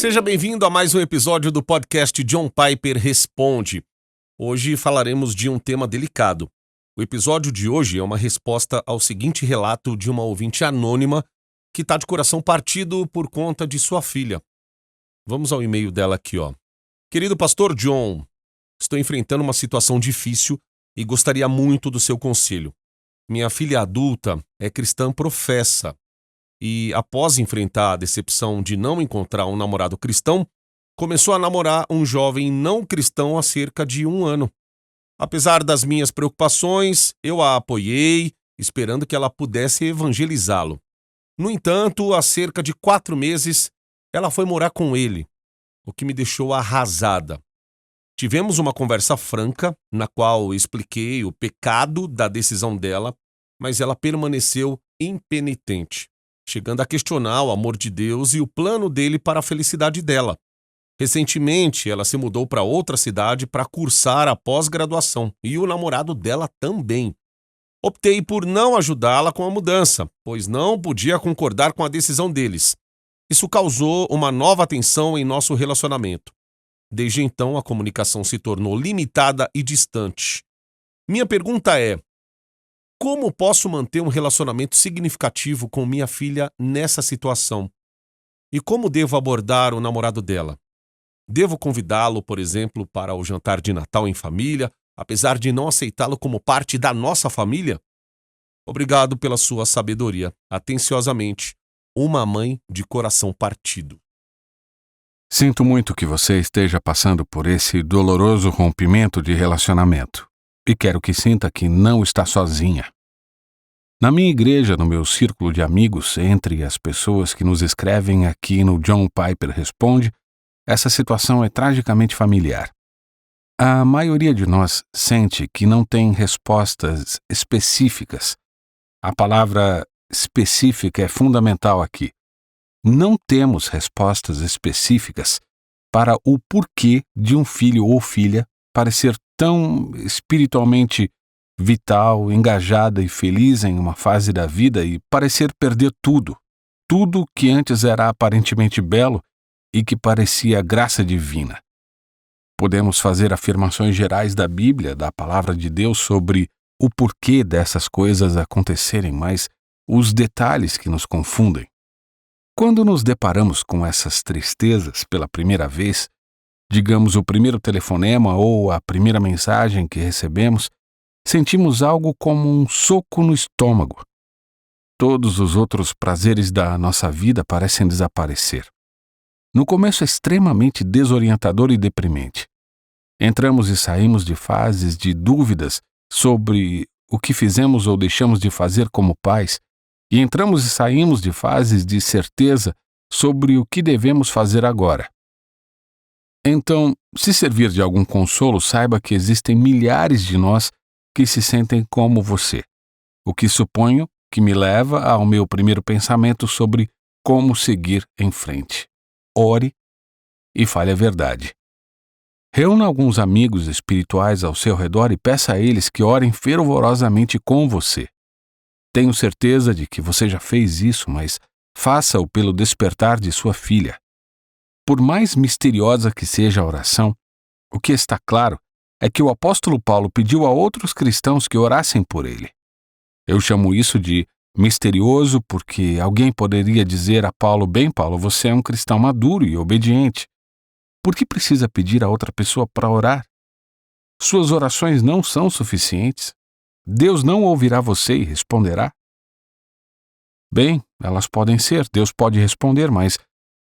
Seja bem-vindo a mais um episódio do podcast John Piper Responde. Hoje falaremos de um tema delicado. O episódio de hoje é uma resposta ao seguinte relato de uma ouvinte anônima que está de coração partido por conta de sua filha. Vamos ao e-mail dela aqui, ó. Querido pastor John, estou enfrentando uma situação difícil e gostaria muito do seu conselho. Minha filha adulta é cristã professa e, após enfrentar a decepção de não encontrar um namorado cristão, começou a namorar um jovem não cristão há cerca de 1 ano. Apesar das minhas preocupações, eu a apoiei, esperando que ela pudesse evangelizá-lo. No entanto, há cerca de 4 meses, ela foi morar com ele, o que me deixou arrasada. Tivemos uma conversa franca, na qual expliquei o pecado da decisão dela, mas ela permaneceu impenitente, chegando a questionar o amor de Deus e o plano dele para a felicidade dela. Recentemente, ela se mudou para outra cidade para cursar a pós-graduação, e o namorado dela também. Optei por não ajudá-la com a mudança, pois não podia concordar com a decisão deles. Isso causou uma nova tensão em nosso relacionamento. Desde então, a comunicação se tornou limitada e distante. Minha pergunta é: como posso manter um relacionamento significativo com minha filha nessa situação? E como devo abordar o namorado dela? Devo convidá-lo, por exemplo, para o jantar de Natal em família, apesar de não aceitá-lo como parte da nossa família? Obrigado pela sua sabedoria. Atenciosamente, uma mãe de coração partido. Sinto muito que você esteja passando por esse doloroso rompimento de relacionamento e quero que sinta que não está sozinha. Na minha igreja, no meu círculo de amigos, entre as pessoas que nos escrevem aqui no John Piper Responde, essa situação é tragicamente familiar. A maioria de nós sente que não tem respostas específicas. A palavra específica é fundamental aqui. Não temos respostas específicas para o porquê de um filho ou filha parecer tão espiritualmente vital, engajada e feliz em uma fase da vida e parecer perder tudo que antes era aparentemente belo e que parecia graça divina. Podemos fazer afirmações gerais da Bíblia, da Palavra de Deus, sobre o porquê dessas coisas acontecerem, mas os detalhes que nos confundem. Quando nos deparamos com essas tristezas pela primeira vez, digamos o primeiro telefonema ou a primeira mensagem que recebemos, sentimos algo como um soco no estômago. Todos os outros prazeres da nossa vida parecem desaparecer. No começo é extremamente desorientador e deprimente. Entramos e saímos de fases de dúvidas sobre o que fizemos ou deixamos de fazer como pais, e entramos e saímos de fases de certeza sobre o que devemos fazer agora. Então, se servir de algum consolo, saiba que existem milhares de nós que se sentem como você, o que suponho que me leva ao meu primeiro pensamento sobre como seguir em frente. Ore e fale a verdade. Reúna alguns amigos espirituais ao seu redor e peça a eles que orem fervorosamente com você. Tenho certeza de que você já fez isso, mas faça-o pelo despertar de sua filha. Por mais misteriosa que seja a oração, o que está claro é que o apóstolo Paulo pediu a outros cristãos que orassem por ele. Eu chamo isso de misterioso porque alguém poderia dizer a Paulo: bem, Paulo, você é um cristão maduro e obediente. Por que precisa pedir a outra pessoa para orar? Suas orações não são suficientes. Deus não ouvirá você e responderá? Bem, elas podem ser, Deus pode responder, mas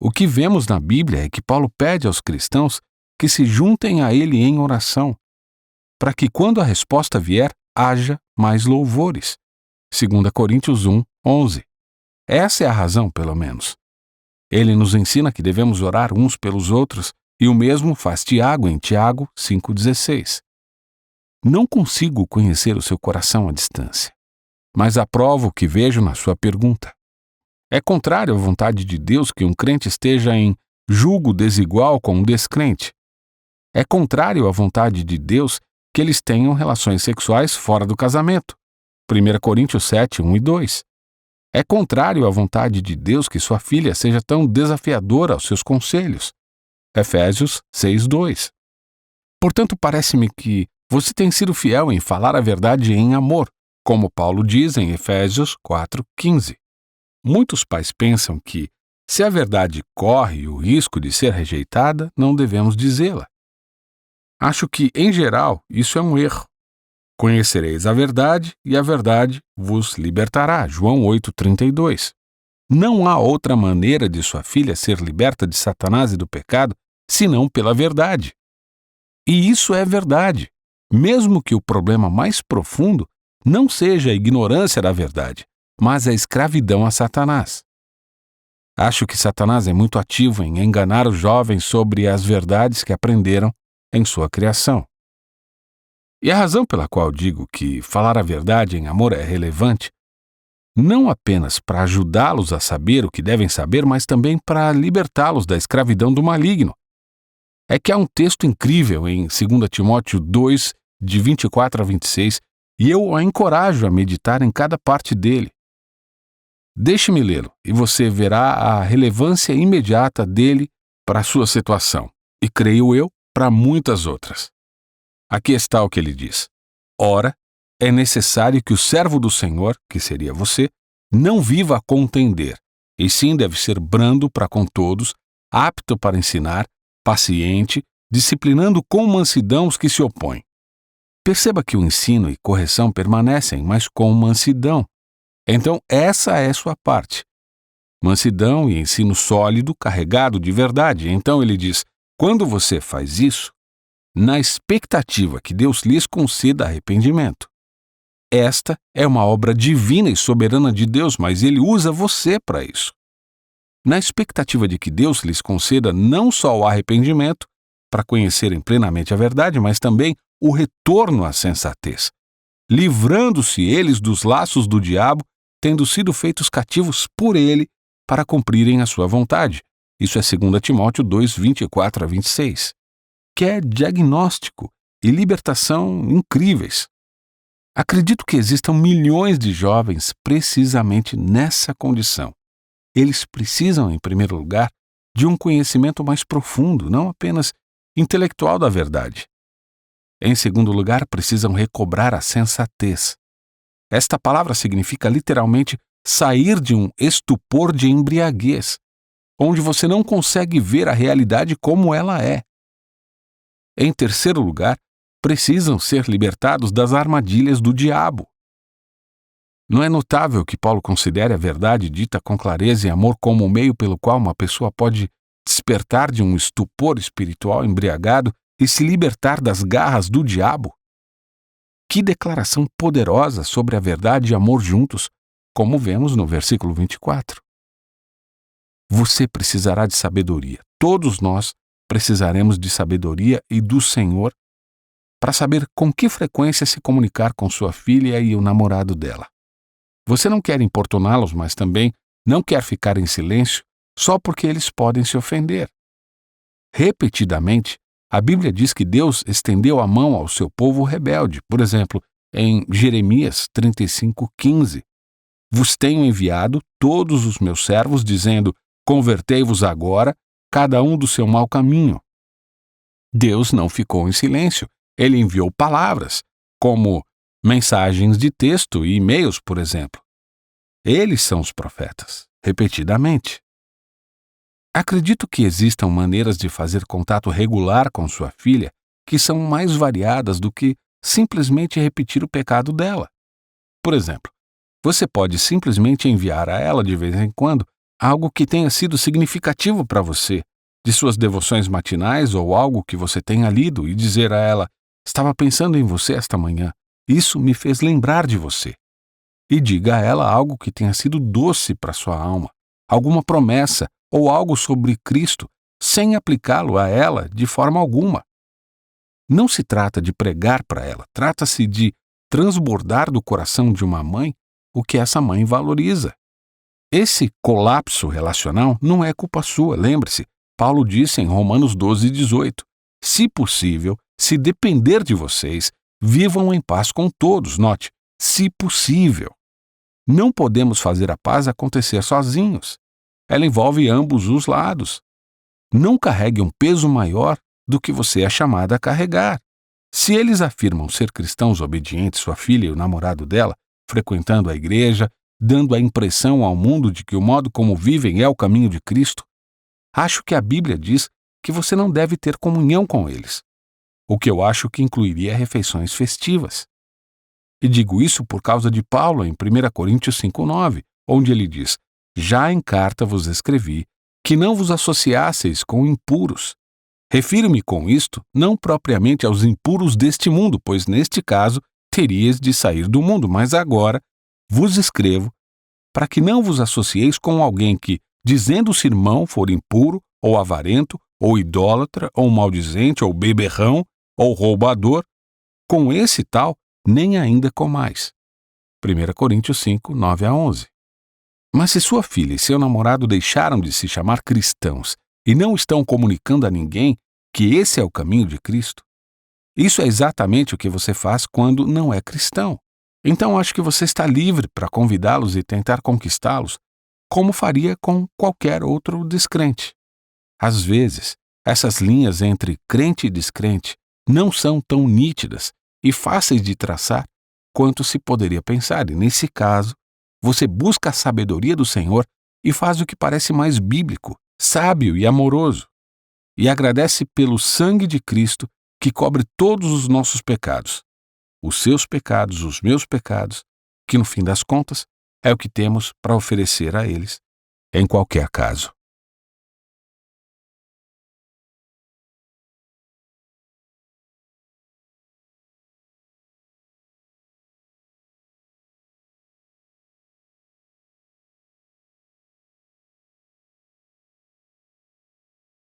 o que vemos na Bíblia é que Paulo pede aos cristãos que se juntem a ele em oração, para que quando a resposta vier, haja mais louvores. 2 Coríntios 1, 11. Essa é a razão, pelo menos. Ele nos ensina que devemos orar uns pelos outros, e o mesmo faz Tiago em Tiago 5,16. Não consigo conhecer o seu coração à distância, mas aprovo o que vejo na sua pergunta. É contrário à vontade de Deus que um crente esteja em julgo desigual com um descrente. É contrário à vontade de Deus que eles tenham relações sexuais fora do casamento. 1 Coríntios 7, 1 e 2. É contrário à vontade de Deus que sua filha seja tão desafiadora aos seus conselhos. Efésios 6:2. Portanto, parece-me que você tem sido fiel em falar a verdade em amor, como Paulo diz em Efésios 4:15. Muitos pais pensam que, se a verdade corre o risco de ser rejeitada, não devemos dizê-la. Acho que, em geral, isso é um erro. Conhecereis a verdade, e a verdade vos libertará. João 8:32. Não há outra maneira de sua filha ser liberta de Satanás e do pecado, senão pela verdade. E isso é verdade, mesmo que o problema mais profundo não seja a ignorância da verdade, mas a escravidão a Satanás. Acho que Satanás é muito ativo em enganar os jovens sobre as verdades que aprenderam em sua criação. E a razão pela qual digo que falar a verdade em amor é relevante, não apenas para ajudá-los a saber o que devem saber, mas também para libertá-los da escravidão do maligno, é que há um texto incrível em 2 Timóteo 2, de 24 a 26, e eu a encorajo a meditar em cada parte dele. Deixe-me lê-lo, e você verá a relevância imediata dele para a sua situação, e creio eu, para muitas outras. Aqui está o que ele diz. Ora, é necessário que o servo do Senhor, que seria você, não viva a contender, e sim deve ser brando para com todos, apto para ensinar, paciente, disciplinando com mansidão os que se opõem. Perceba que o ensino e correção permanecem, mas com mansidão. Então, essa é sua parte. Mansidão e ensino sólido, carregado de verdade. Então ele diz, quando você faz isso, na expectativa que Deus lhes conceda arrependimento. Esta é uma obra divina e soberana de Deus, mas Ele usa você para isso. Na expectativa de que Deus lhes conceda não só o arrependimento, para conhecerem plenamente a verdade, mas também o retorno à sensatez, livrando-se eles dos laços do diabo, tendo sido feitos cativos por ele para cumprirem a sua vontade. Isso é 2 Timóteo 2, 24 a 26. Que é diagnóstico e libertação incríveis. Acredito que existam milhões de jovens precisamente nessa condição. Eles precisam, em primeiro lugar, de um conhecimento mais profundo, não apenas intelectual da verdade. Em segundo lugar, precisam recobrar a sensatez. Esta palavra significa literalmente sair de um estupor de embriaguez, onde você não consegue ver a realidade como ela é. Em terceiro lugar, precisam ser libertados das armadilhas do diabo. Não é notável que Paulo considere a verdade dita com clareza e amor como o meio pelo qual uma pessoa pode despertar de um estupor espiritual embriagado e se libertar das garras do diabo? Que declaração poderosa sobre a verdade e amor juntos, como vemos no versículo 24. Você precisará de sabedoria. Todos nós precisaremos de sabedoria e do Senhor para saber com que frequência se comunicar com sua filha e o namorado dela. Você não quer importuná-los, mas também não quer ficar em silêncio só porque eles podem se ofender. Repetidamente, a Bíblia diz que Deus estendeu a mão ao seu povo rebelde. Por exemplo, em Jeremias 35:15, vos tenho enviado todos os meus servos, dizendo, convertei-vos agora, cada um do seu mau caminho. Deus não ficou em silêncio. Ele enviou palavras, como mensagens de texto e e-mails, por exemplo. Eles são os profetas, repetidamente. Acredito que existam maneiras de fazer contato regular com sua filha que são mais variadas do que simplesmente repetir o pecado dela. Por exemplo, você pode simplesmente enviar a ela de vez em quando algo que tenha sido significativo para você, de suas devoções matinais ou algo que você tenha lido e dizer a ela, estava pensando em você esta manhã, isso me fez lembrar de você. E diga a ela algo que tenha sido doce para sua alma, alguma promessa ou algo sobre Cristo, sem aplicá-lo a ela de forma alguma. Não se trata de pregar para ela, trata-se de transbordar do coração de uma mãe o que essa mãe valoriza. Esse colapso relacional não é culpa sua, lembre-se, Paulo disse em Romanos 12:18, se possível, se depender de vocês, vivam em paz com todos, note, se possível. Não podemos fazer a paz acontecer sozinhos. Ela envolve ambos os lados. Não carregue um peso maior do que você é chamada a carregar. Se eles afirmam ser cristãos obedientes, sua filha e o namorado dela, frequentando a igreja, dando a impressão ao mundo de que o modo como vivem é o caminho de Cristo, acho que a Bíblia diz que você não deve ter comunhão com eles, o que eu acho que incluiria refeições festivas. E digo isso por causa de Paulo em 1 Coríntios 5,9, onde ele diz: já em carta vos escrevi que não vos associasseis com impuros. Refiro-me com isto não propriamente aos impuros deste mundo, pois neste caso teríeis de sair do mundo, mas agora vos escrevo para que não vos associeis com alguém que, dizendo-se irmão, for impuro, ou avarento, ou idólatra, ou maldizente, ou beberrão, ou roubador. Com esse tal, nem ainda comais. 1 Coríntios 5, 9-11. Mas se sua filha e seu namorado deixaram de se chamar cristãos e não estão comunicando a ninguém que esse é o caminho de Cristo, isso é exatamente o que você faz quando não é cristão. Então acho que você está livre para convidá-los e tentar conquistá-los, como faria com qualquer outro descrente. Às vezes, essas linhas entre crente e descrente não são tão nítidas e fáceis de traçar quanto se poderia pensar, e nesse caso, você busca a sabedoria do Senhor e faz o que parece mais bíblico, sábio e amoroso, e agradece pelo sangue de Cristo que cobre todos os nossos pecados, os seus pecados, os meus pecados, que no fim das contas é o que temos para oferecer a eles, em qualquer caso.